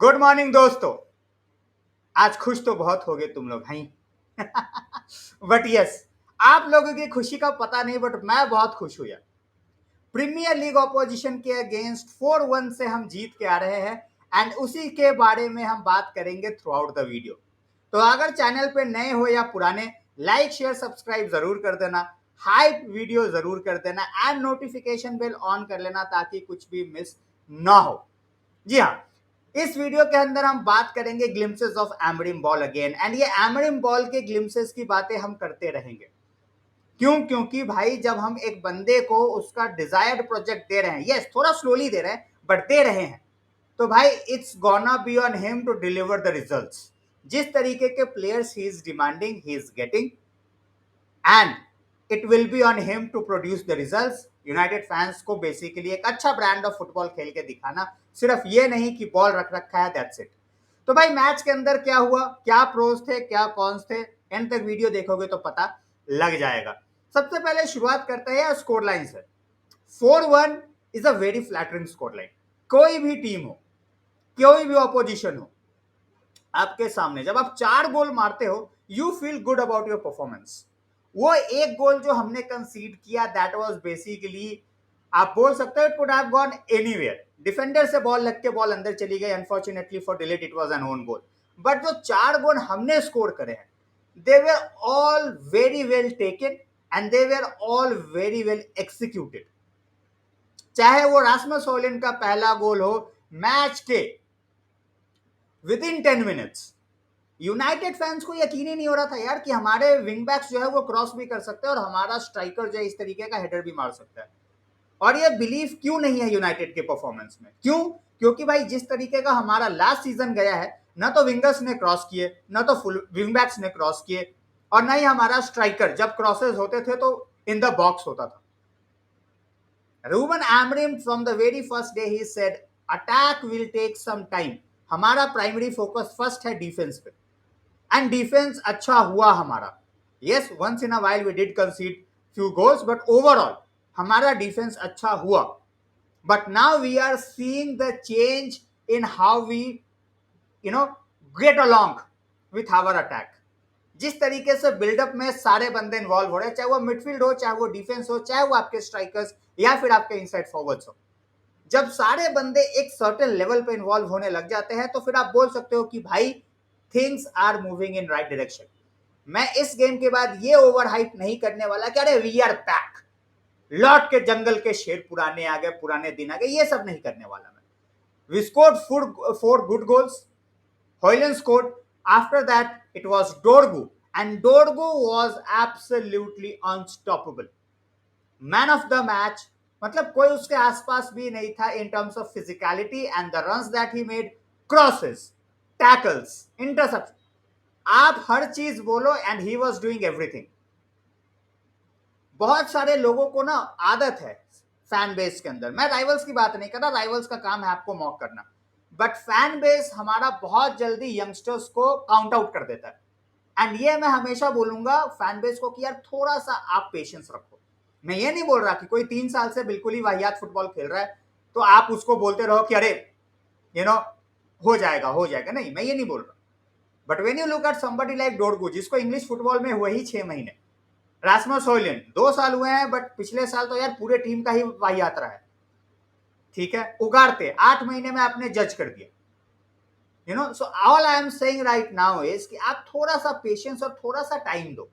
Good morning दोस्तों। आज खुश तो बहुत होगे तुम लोग हैं। बट यस, आप लोगों की खुशी का पता नहीं, बट मैं बहुत खुश हूं यार। प्रीमियर लीग ऑपोजिशन के अगेंस्ट 4-1 से हम जीत के आ रहे हैं एंड उसी के बारे में हम बात करेंगे थ्रू आउट द वीडियो। तो अगर चैनल पे नए हो या पुराने, लाइक शेयर सब्सक्राइब जरूर कर देना, हाइप वीडियो जरूर कर देना एंड नोटिफिकेशन बेल ऑन कर लेना ताकि कुछ भी मिस ना हो। जी हाँ, इस वीडियो के अंदर हम बात करेंगे glimpses of Amorim ball again and ये एमरिम बॉल के ग्लिम्सेस की बातें हम करते रहेंगे। क्यों? क्योंकि भाई जब हम एक बंदे को उसका डिजायर्ड प्रोजेक्ट दे रहे हैं, यस थोड़ा स्लोली दे रहे हैं बट दे रहे हैं, तो भाई it's gonna be on him to deliver the results. जिस तरीके के players he is demanding he is getting and it will be on him to produce the results. United fans को बेसिकली एक अच्छा ब्रांड ऑफ फुटबॉल खेल के दिखाना, सिर्फ ये नहीं कि बॉल रख रखा है दैट्स इट। तो भाई मैच के अंदर क्या हुआ, क्या प्रोज थे, क्या कॉन्स थे, एंड तक वीडियो देखोगे तो पता लग जाएगा। सबसे पहले शुरुआत करते हैं स्कोर लाइन से। 4-1 is a very flattering score line. कोई भी टीम हो, कोई भी ऑपोजिशन हो, आपके सामने जब आप 4 गोल मारते हो you feel good about your performance. वो एक गोल जो हमने कंसीड किया दैट वाज बेसिकली, आप बोल सकते हो it could have gone anywhere. Defender से बॉल लग के बॉल अंदर चली गई, unfortunately for delete it was N own goal. But जो 4 गोल हमने स्कोर करे हैं they were all very well taken and they were all very well executed. चाहे वो रास्मस हॉयलैंड का पहला गोल हो मैच के with in 10 minutes, United fans को यकीन ही नहीं हो रहा था यार कि हमारे विंग बैक्स जो है वो क्रॉस भी कर सकते हैं और हमारा स्ट्राइकर जो है इस तरीके का हेडर भी मार सकता है। और ये बिलीव क्यों नहीं है यूनाइटेड के परफॉर्मेंस में? क्यों? क्योंकि भाई जिस तरीके का हमारा लास्ट सीजन गया है, ना तो विंगर्स ने क्रॉस किए, ना तो फुल विंग बैक्स ने क्रॉस किए, और ना ही हमारा स्ट्राइकर जब क्रॉसेस होते थे तो इन द बॉक्स होता था। Ruben Amorim from the very first day ही said attack will take some time. हमारा प्राइमरी फोकस फर्स्ट है डिफेंस पे एंड डिफेंस अच्छा हुआ हमारा। Yes once in a while we did concede few goals but overall हमारा defence अच्छा हुआ। But now we are seeing the change in how we you know get along with our attack. जिस तरीके से buildup में सारे बंदे involve हो रहे हैं, चाहे वो मिडफील्ड हो, चाहे वो डिफेंस हो, चाहे वो आपके स्ट्राइकर्स या फिर आपके इनसाइड फॉरवर्ड्स हो, जब सारे बंदे एक सर्टेन लेवल पे इन्वॉल्व होने लग जाते हैं तो फिर आप बोल सकते हो कि भाई things are moving in right direction. मैं इस गेम के बाद ये ओवर हाइप नहीं करने वाला कि अरे वी आर बैक, लौट के जंगल के शेर पुराने आ गए, पुराने दिन आ गए, ये सब नहीं करने वाला मैं। We scored four good goals. Hoyland scored. After that, it was Dorgu, and Dorgu was absolutely unstoppable. Man of the match, मतलब कोई उसके आसपास भी नहीं था in terms of physicality and the runs that he made, crosses, tackles, interception, आप हर चीज बोलो and he was doing everything. बहुत सारे लोगों को ना आदत है फैन बेस के अंदर, मैं राइवल्स की बात नहीं कर रहा, राइवल्स का काम है आपको मॉक करना, बट फैन बेस हमारा बहुत जल्दी यंगस्टर्स को काउंट आउट कर देता है। एंड ये मैं हमेशा बोलूंगा फैन बेस को कि यार थोड़ा सा आप पेशेंस रखो। मैं ये नहीं बोल रहा कि कोई 3 साल से बिल्कुल ही वाहियात फुटबॉल खेल रहा है तो आप उसको बोलते रहो कि अरे यू नो हो जाएगा हो जाएगा, नहीं मैं ये नहीं बोल रहा। But when you look at somebody like डोरगू जिसको इंग्लिश फुटबॉल में हुए ही 6 महीने, रास्मस हॉयलैंड 2 साल हुए हैं बट पिछले साल तो यार पूरे टीम का ही वाहियात रहा है, ठीक है, उगाड़ते 8 महीने में आपने जज कर दिया। So all I am saying right now is कि आप थोड़ा सा पेशेंस और थोड़ा सा टाइम दो।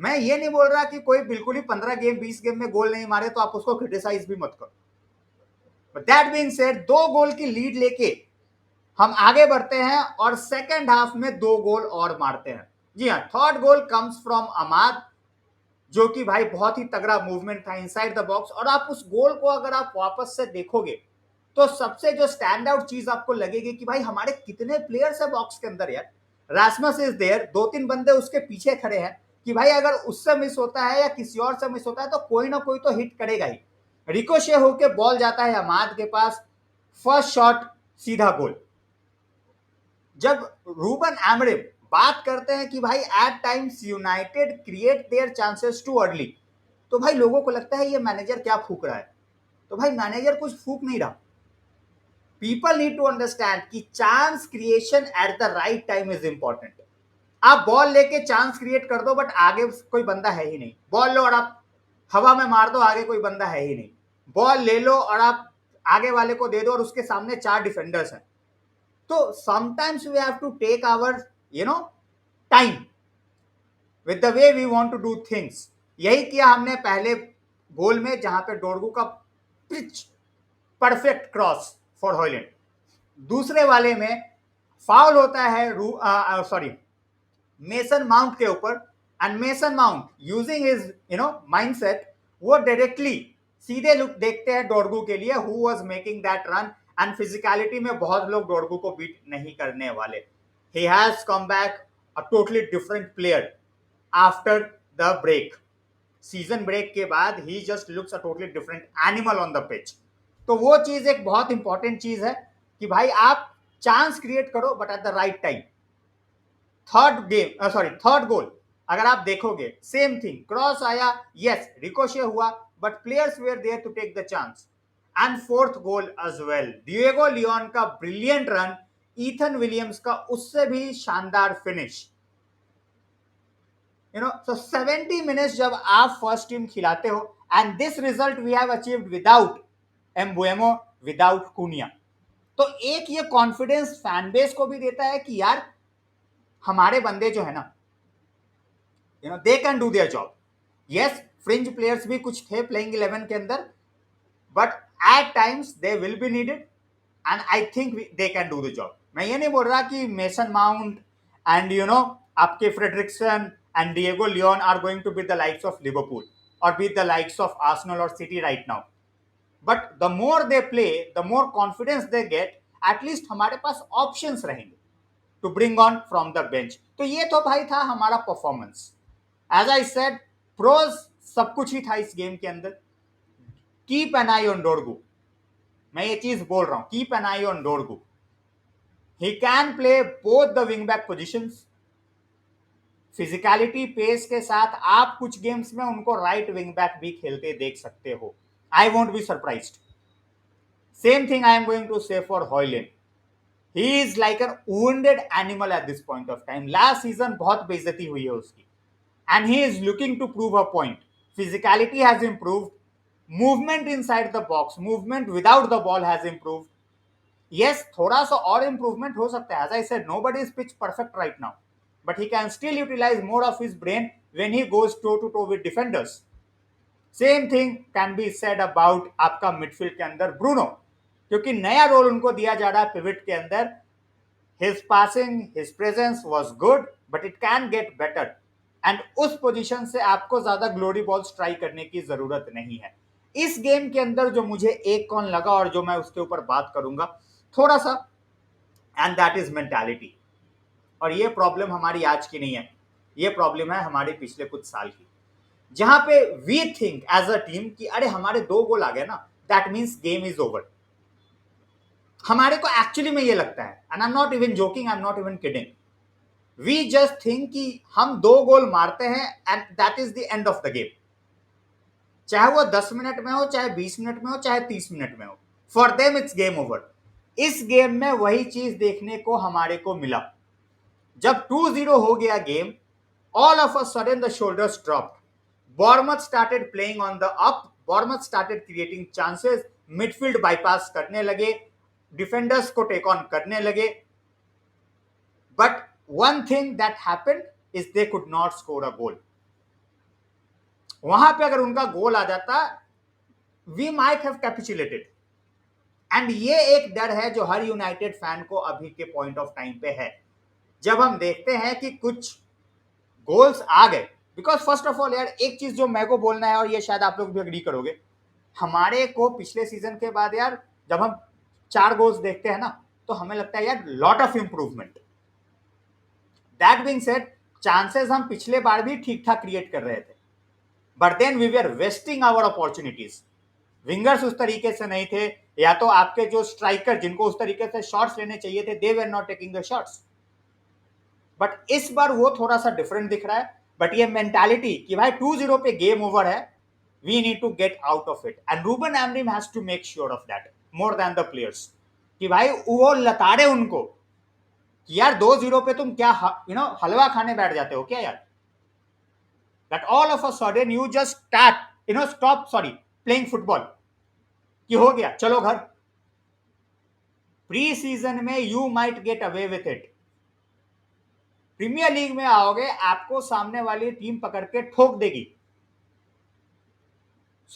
मैं ये नहीं बोल रहा कि कोई बिल्कुल ही 15 गेम 20 गेम में गोल नहीं मारे तो आप उसको क्रिटिसाइज भी मत करो। बट दैट बीइंग सेड, 2 गोल की लीड लेके हम आगे बढ़ते हैं और सेकेंड हाफ में 2 गोल और मारते हैं। जी हाँ, थर्ड गोल कम्स फ्रॉम अमाद, जो कि भाई बहुत ही तगड़ा मूवमेंट था इनसाइड द बॉक्स। और आप उस गोल को अगर आप वापस से देखोगे तो सबसे जो स्टैंड आउट चीज आपको लगेगी कि भाई हमारे कितने प्लेयर्स है बॉक्स के अंदर यार। रास्मस इज देयर, 2-3 बंदे उसके पीछे खड़े हैं कि भाई अगर उससे मिस होता है या किसी और से मिस होता है तो कोई ना कोई तो हिट करेगा ही। रिकोशे होके बॉल जाता है अमाद के पास, फर्स्ट शॉट सीधा गोल। जब रूबन एमरिम बात करते हैं कि भाई at times United create their chances too early, तो भाई लोगों को लगता है ये मैनेजर क्या फूक रहा है। तो भाई मैनेजर कुछ फूक नहीं रहा, पीपल नीड टू अंडरस्टैंड कि chance creation eight the right time is important. आप बॉल लेके चांस क्रिएट कर दो बट आगे कोई बंदा है ही नहीं, बॉल लो और आप हवा में मार दो, आगे कोई बंदा है ही नहीं। बॉल ले लो और आप आगे वाले को दे दो और उसके सामने 4 डिफेंडर्स हैं। तो sometimes we have to take our time with the way we want to do things. यही किया हमने पहले गोल में, जहां पे डोरगू का pitch perfect cross for Højlund. दूसरे वाले में फाउल होता है सॉरी मेसन माउंट के ऊपर, and Mason Mount using his mindset, वो डायरेक्टली सीधे लुक देखते हैं डोरगू के लिए, who was making that run. And physicality में बहुत लोग डोरगू को बीट नहीं करने वाले। He has come back a totally different player after the break. Season break के बाद he just looks a totally different animal on the pitch. तो वो चीज एक बहुत इंपॉर्टेंट चीज है कि भाई आप चांस क्रिएट करो but at the right time. Third goal अगर आप देखोगे सेम थिंग, क्रॉस आया, यस रिकोशे हुआ, but players were there to take the chance. And fourth goal as well, Diego Leon का ब्रिलियंट रन, ईथन विलियम्स का उससे भी शानदार फिनिश। so 70 मिनट्स जब आप फर्स्ट टीम खिलाते हो, and this result we have achieved without Mbeumo, without Cunha. तो एक ये कॉन्फिडेंस फैन बेस को भी देता है कि यार हमारे बंदे जो है ना, they can do their job. Yes, fringe players भी कुछ थे प्लेइंग 11 के अंदर, but at times they will be needed, and I think they can do the job. मैं ये नहीं बोल रहा कि मेसन माउंट एंड आपके Fredericksen and Diego Leon are going to be the likes of Liverpool और be the likes of Arsenal और City right now, but the more they play the more confidence they get, at least हमारे पास options रहेंगे to bring on from the bench. तो ये तो भाई था हमारा performance. As I said, pros सब कुछ ही था इस गेम के अंदर। Keep an eye on Dorgu, मैं ये चीज बोल रहा हूं, keep an eye on Dorgu. He can play both the wing back positions. Physicality pace के साथ आप कुछ गेम्स में उनको राइट विंग बैक भी खेलते देख सकते हो। I won't be surprised. Same thing I am going to say for Hojlund. He is like a wounded animal at this point of time. Last season बहुत बेइज्जती हुई है उसकी, and he is looking to prove a point. Physicality has improved, movement inside the box, movement without the ball has improved. Yes, थोड़ा सा और improvement हो सकता है. As I said, nobody is pitch perfect right now, but he can still utilize more of his brain when he goes toe to toe with defenders. Same thing can be said about आपका midfield के अंदर Bruno, क्योंकि नया role उनको दिया जा रहा है पिवट के अंदर। His passing, his presence was good, but it can get better, and उस पोजीशन से आपको ज्यादा ग्लोरी बॉल्स ट्राई करने की जरूरत नहीं है। इस गेम के अंदर जो मुझे एक कौन लगा और जो मैं उसके ऊपर बात करूंगा थोड़ा सा, एंड दैट इज मेंटालिटी। और ये प्रॉब्लम हमारी आज की नहीं है, ये प्रॉब्लम है हमारे पिछले कुछ साल की, जहां पे we think as a team कि अरे हमारे 2 गोल आ गए ना, that means game is over. हमारे को एक्चुअली में ये लगता है, and I am not even joking, I am not even kidding. We just think कि हम 2 गोल मारते हैं and that is the end of the game, चाहे वो 10 मिनट में हो, चाहे 20 मिनट में हो, चाहे 30 मिनट में हो, for them it's game over. इस गेम में वही चीज देखने को हमारे को मिला। जब 2-0 हो गया game, all of a sudden the shoulders dropped. Bournemouth started playing on the up. Bournemouth started creating chances. Midfield bypass करने लगे, defenders को take on करने लगे. But one thing that happened is they could not score a goal. वहां पे अगर उनका गोल आ जाता, we might have capitulated. And ये एक डर है जो हर यूनाइटेड फैन को अभी के पॉइंट ऑफ टाइम पे है, जब हम देखते हैं कि कुछ गोल्स आ गए। बिकॉज फर्स्ट ऑफ ऑल यार, एक चीज जो मेरे को बोलना है, और ये शायद आप लोग भी अग्री करोगे, हमारे को पिछले सीजन के बाद यार जब हम 4 गोल्स देखते हैं ना, तो हमें लगता है यार lot of improvement. That being said, chances हम पिछले बार भी ठीक ठाक क्रिएट कर रहे थे, but then we were wasting our opportunities. Wingers उस तरीके से नहीं थे, या तो आपके जो स्ट्राइकर जिनको उस तरीके से शॉट्स लेने चाहिए थे, they were not taking the shots. But इस बार वो थोड़ा सा डिफरेंट दिख रहा है। बट ये मेंटालिटी कि भाई 2-0 पे गेम ओवर है, we need to get out of it, and Ruben Amorim has to make sure of that more than the players, कि भाई वो लताड़े उनको कि यार 2-0 पे तुम क्या हलवा खाने बैठ जाते हो क्या यार, that all of a sudden you just stop playing football कि हो गया चलो घर। प्री सीजन में you might get away with it, premier league में आओगे आपको सामने वाली टीम पकड़ के ठोक देगी।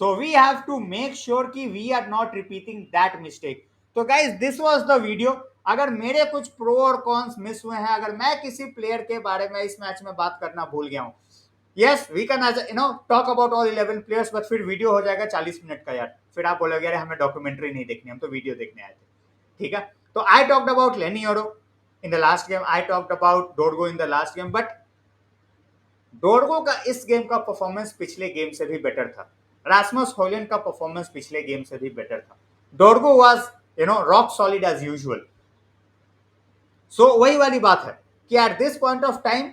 So we have to make sure कि we are not repeating that mistake. तो guys this was the video. अगर मेरे कुछ प्रो और कॉन्स मिस हुए हैं, अगर मैं किसी प्लेयर के बारे में इस मैच में बात करना भूल गया हूं, yes we can talk about all 11 players, but फिर वीडियो हो जाएगा 40 मिनट का यार, फिर आप बोलोगे यार हमें डॉक्यूमेंट्री नहीं देखनी, हम तो वीडियो देखने आए थे। ठीक है, तो आई talked about Leny Yoro in the last game, I talked about Dorgu in the last game, but Dorgu का इस गेम का परफॉर्मेंस पिछले गेम से भी बेटर था, रास्मस हॉयलैंड का परफॉर्मेंस पिछले गेम से भी बेटर था। Dorgu was rock solid as usual. So वही वाली बात है कि at this point of time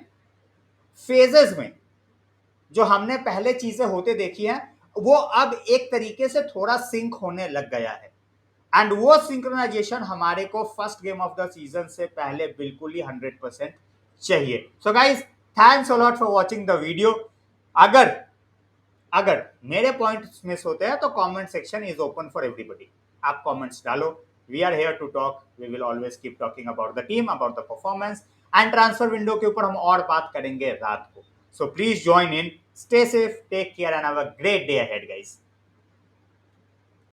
phases में जो हमने पहले चीजें होते देखी हैं वो अब एक तरीके से थोड़ा सिंक होने लग गया है, एंड वो सिंक्रोनाइजेशन हमारे को first game of the season से पहले बिल्कुल ही 100% चाहिए। So guys thanks a lot for watching the video. अगर अगर मेरे पॉइंट्स मिस होते हैं तो comment section is open for everybody, आप कमेंट्स डालो, we are here to talk, we will always keep talking about the team, about the performance and transfer window के ऊपर हम और बात करेंगे रात को। So please join in, stay safe, take care and have a great day ahead guys.